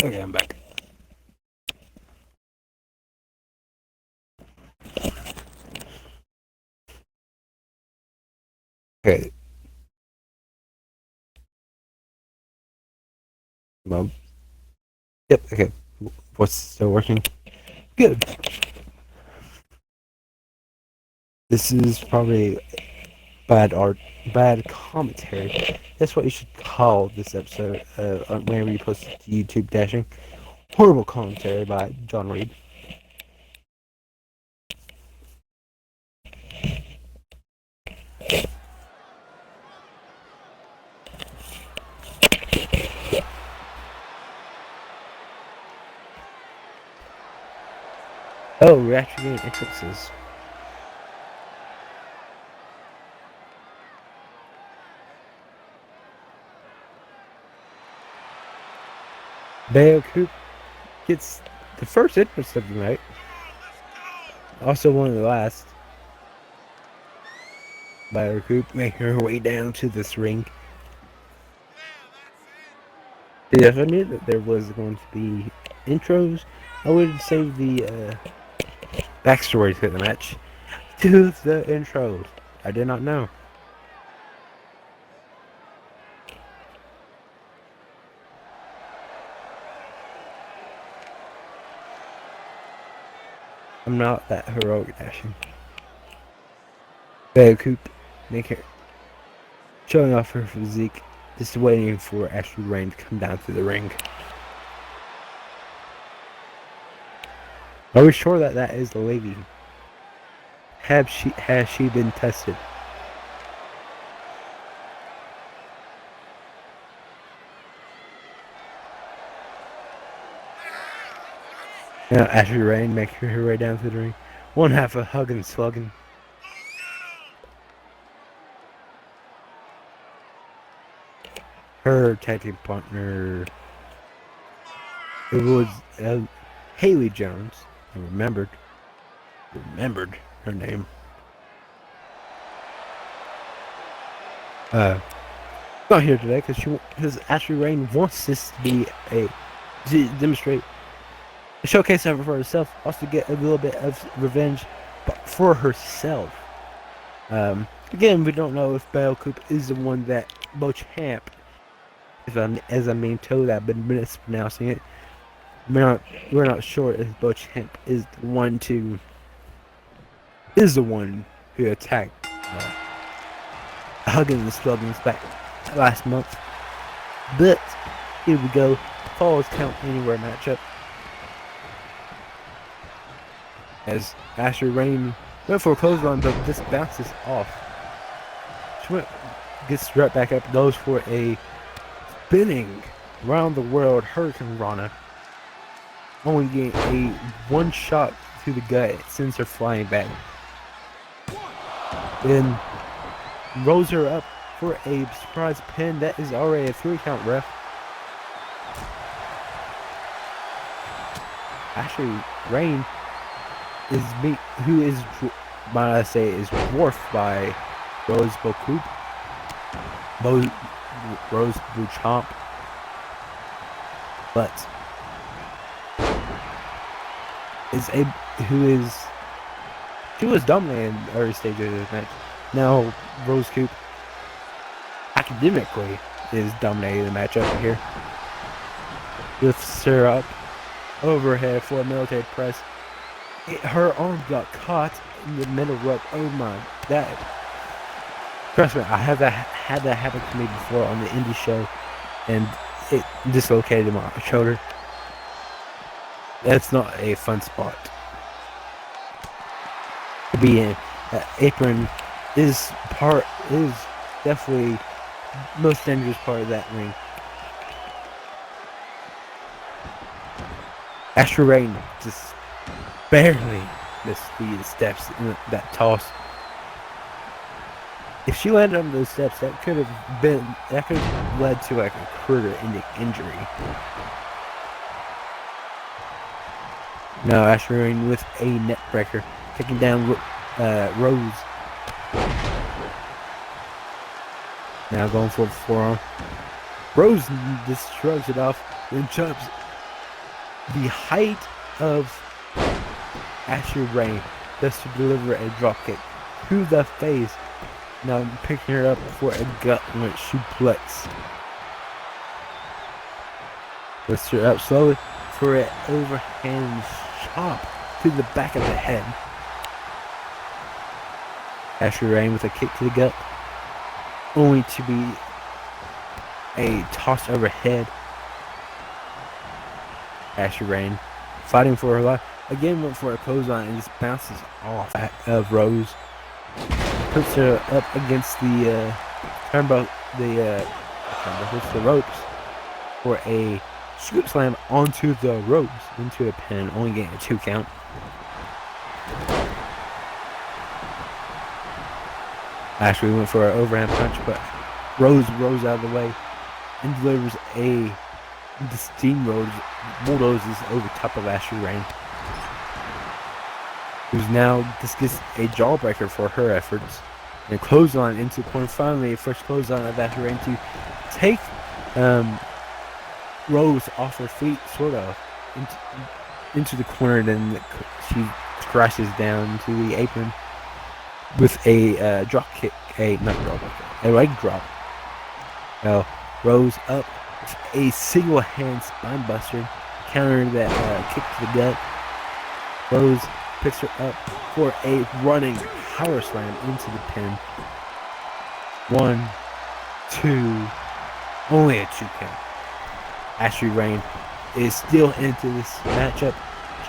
Okay, I'm back. Okay. Well, yep, okay. What's still working? Good. This is probably bad art, bad commentary. That's what you should call this episode whenever you post it to YouTube dashing. Horrible commentary by John Reed. Oh, we're actually getting entrances. Bale Coop gets the first entrance of the night. Also one of the last. Bale Coop making her way down to this ring. If I knew that there was going to be intros, I would save the backstory to the match to the intros. I did not know. I'm not that heroic dashing. Bale Coop making her showing off her physique, just waiting for Ashley Rain to come down to the ring. Are we sure that that is the lady? Has she been tested? Now Ashley Rain making her way down to the ring. One half a hugging slugging. Her tag team partner, it was Haley Jones. I remembered her name. Not here today because Ashley Rain wants this to be to demonstrate a showcase of her for herself, also get a little bit of revenge, but for herself. Again, we don't know if Bale Coop is the one that Beauchamp, as I'm being told, I've been mispronouncing it. We're not sure if Beauchamp is the one who attacked Huggins and Sluggins back last month. But here we go. Falls count anywhere matchup. As Ashley Rain went for a clothesline, but just bounces off. She gets right back up, goes for a spinning round the world Hurricane Rana. Only getting a one shot to the gut, it sends her flying back. Then rolls her up for a surprise pin. That is already a 3-count ref. Ashley Rain might I say, is dwarfed by Rose Beauchamp, but she was dominating the early stages of this match. Now Rose Coop academically is dominating the matchup here. Lifts her up overhead for a military press. Her arm got caught in the middle rope. Oh my, trust me, I had that happen to me before on the indie show, and it dislocated my shoulder. That's not a fun spot to be in. Apron is definitely the most dangerous part of that ring. Ashley Rain just barely missed the steps in that toss. If she landed on those steps, that could have led to like a career-ending injury. No, Ashley Rain with a net breaker, taking down Rose. Now going for the forearm. Rose just shrugs it off, then jumps the height of Ashley Rain just to deliver a dropkick to the face. Now picking her up for a gut wrench suplex. Lifts her up slowly for an overhand chop to the back of the head. Ashley Rain with a kick to the gut, only to be a toss overhead. Ashley Rain fighting for her life. Again went for a clothesline and just bounces off of Rose. Puts her up against the the ropes for a scoop slam onto the ropes into a pin, only getting a 2 count. Ashley went for an overhand punch, but Rose rolls out of the way and delivers the steamrollers bulldozes over top of Ashley Rain, who's now this gets a jawbreaker for her efforts. And a clothesline into the corner. Finally, a first clothesline of Ashley Rain to take Rose off her feet, sort of, into the corner. Then she crashes down into the apron with a drop kick, a leg drop. Now Rose up with a single hand spine buster, countering that kick to the gut. Rose picks her up for a running power slam into the pin. 1, 2, only a 2 count. Ashley Rain is still into this matchup,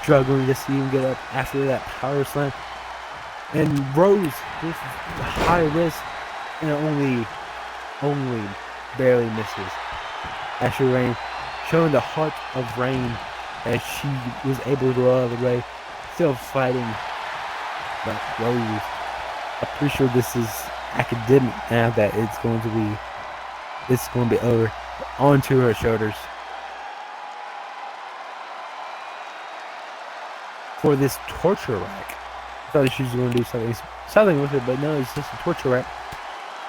struggling to even get up after that power slam. And Rose with high risk and only barely misses. Ashley Rain showing the heart of Rain as she was able to roll out of the way, still fighting. But Rose, I'm pretty sure this is academic now that it's going to be over. Onto her shoulders for this torture rack. I thought she was going to do something with it, but no, it's just a torture rack.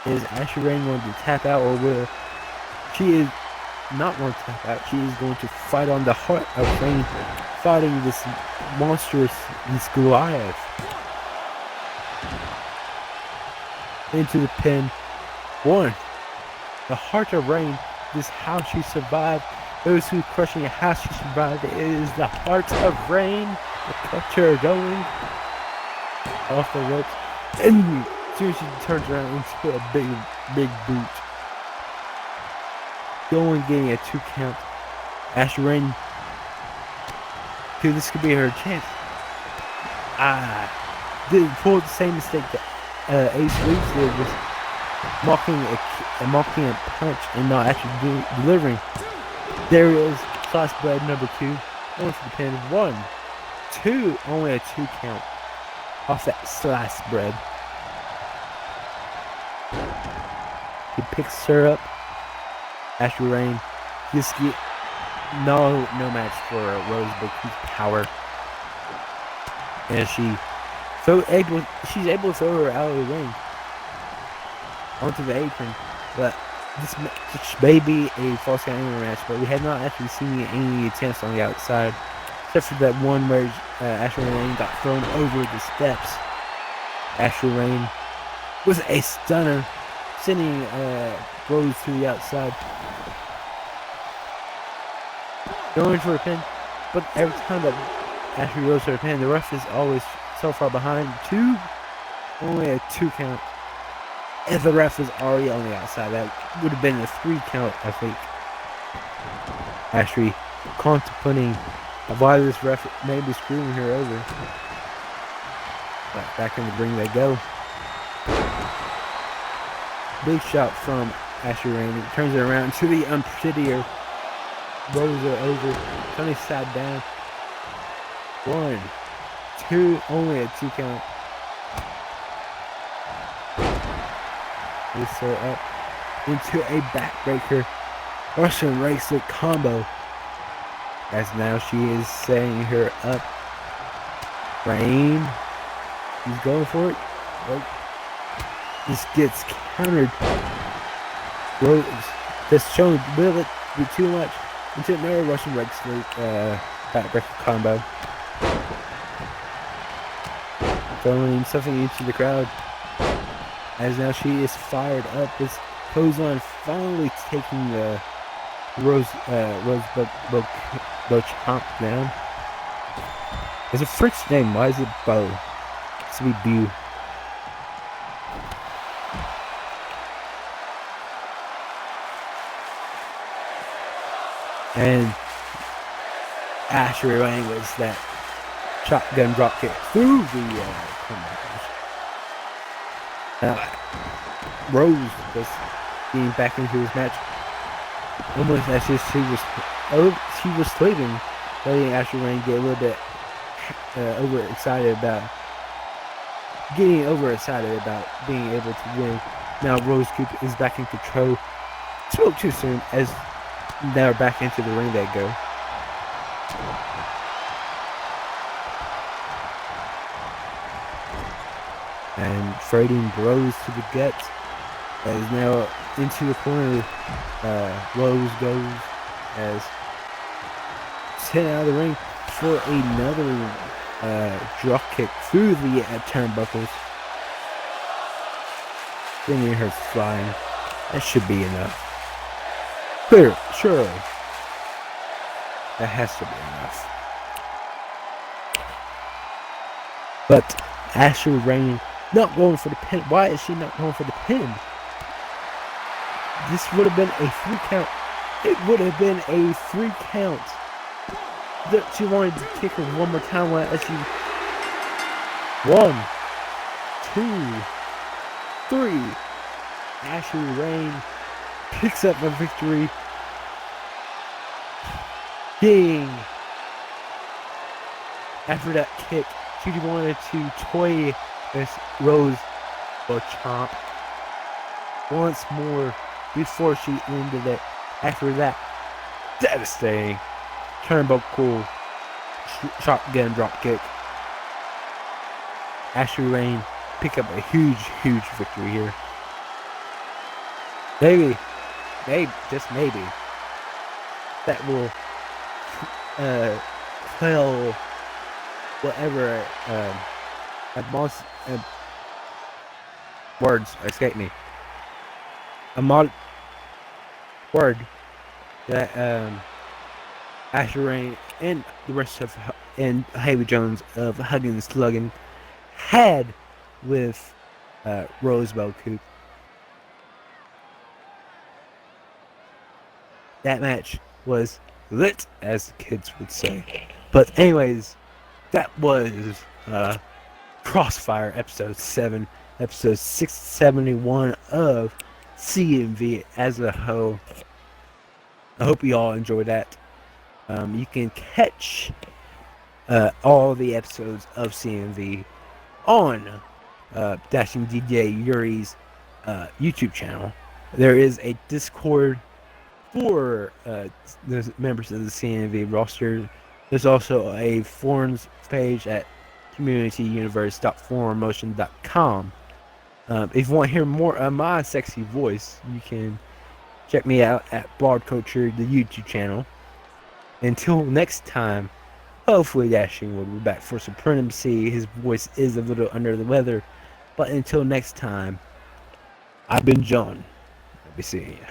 Is Ashley Rain going to tap out, or will she is not going to tap out? She is going to fight on the heart of Rain, fighting this this Goliath. Into the pin. 1. The heart of Rain is how she survived. Those who question how she survived, it is the heart of Rain that kept her going off the ropes. And as soon as she turns around into a big boot. Going, getting a 2 count. Ashley Rain, dude, this could be her chance. Did pull the same mistake that Ace Reeves did with mocking a punch and not actually delivering. There is sliced bread number 2, going for the pin. 1, 2, only a 2 count off that sliced bread. He picks her up. Ashley Rain just get no match for Rose Bookie's power, and she's able to throw her out of the ring onto the apron. But this may be a false count anywhere match, but we have not actually seen any attempts on the outside, except for that one where Ashley Rain got thrown over the steps. Ashley Rain was a stunner, sending Rose to the outside, going for a pin. But every time that Ashley goes for a pin, the ref is always so far behind. Only a 2 count. If the ref is already on the outside, that would have been a 3 count, I think. Ashley contemplating why this ref may be screwing her over. But back in the ring they go. Big shot from Ashley Rain. It turns it around to the unprettier. Rolls her over. Tony sat down. 1, 2, only a 2 count. Lifts her up into a backbreaker Russian Racer combo. As now she is setting her up. Rain. He's going for it. This gets countered. Rose just showing will it be too much into another Russian Racer backbreaker combo. Throwing something into the crowd. As now she is fired up. This Clothesline finally taking the Rosebud Chomp down. It's a French name. Why is it Bo? It's to be Bew. And Ashley Wang was that shotgun drop kick through the Rose was getting back into this match almost as if she was sleeping, letting Ashley Wang get a little bit overexcited about being able to win. Now Rose Coop is back in control. Spoke too soon, as now back into the ring they go. And trading Rose to the guts. As now into the corner, Rose goes as sent out of the ring for another drop kick through the turnbuckles. Bringing her flying. That should be enough. Clear, surely. That has to be enough. But Ashley Wang not going for the pin. Why is she not going for the pin? This would have been a 3 count. It would have been a 3 count. She wanted to kick her one more time as she 1, 2, 3. Ashley Wang picks up a victory. Ding! After that kick, she wanted to toy this Rose Chomp once more before she ended it. After that devastating turnbuckle shotgun drop kick, Ashley Wang pick up a huge victory here. Maybe, just maybe, that will quell whatever words escape me. A word that Ashley Wang and the rest of Haley Jones of Huggin' and Sluggin' had with Rosebud Coop. That match was lit, as the kids would say. But anyways, that was Crossfire episode 7, episode 671 of CMV as a whole. I hope you all enjoyed that. You can catch all the episodes of CMV on Dashing DJ Yuri's YouTube channel. There is a Discord for the members of the CMV roster. There's also a forums page at communityuniverse.forummotion.com. If you want to hear more of my sexy voice, you can check me out at Bard Culture, the YouTube channel. Until next time, hopefully Dashing will be back for supremacy. His voice is a little under the weather. But until next time, I've been John. I'll be seeing you.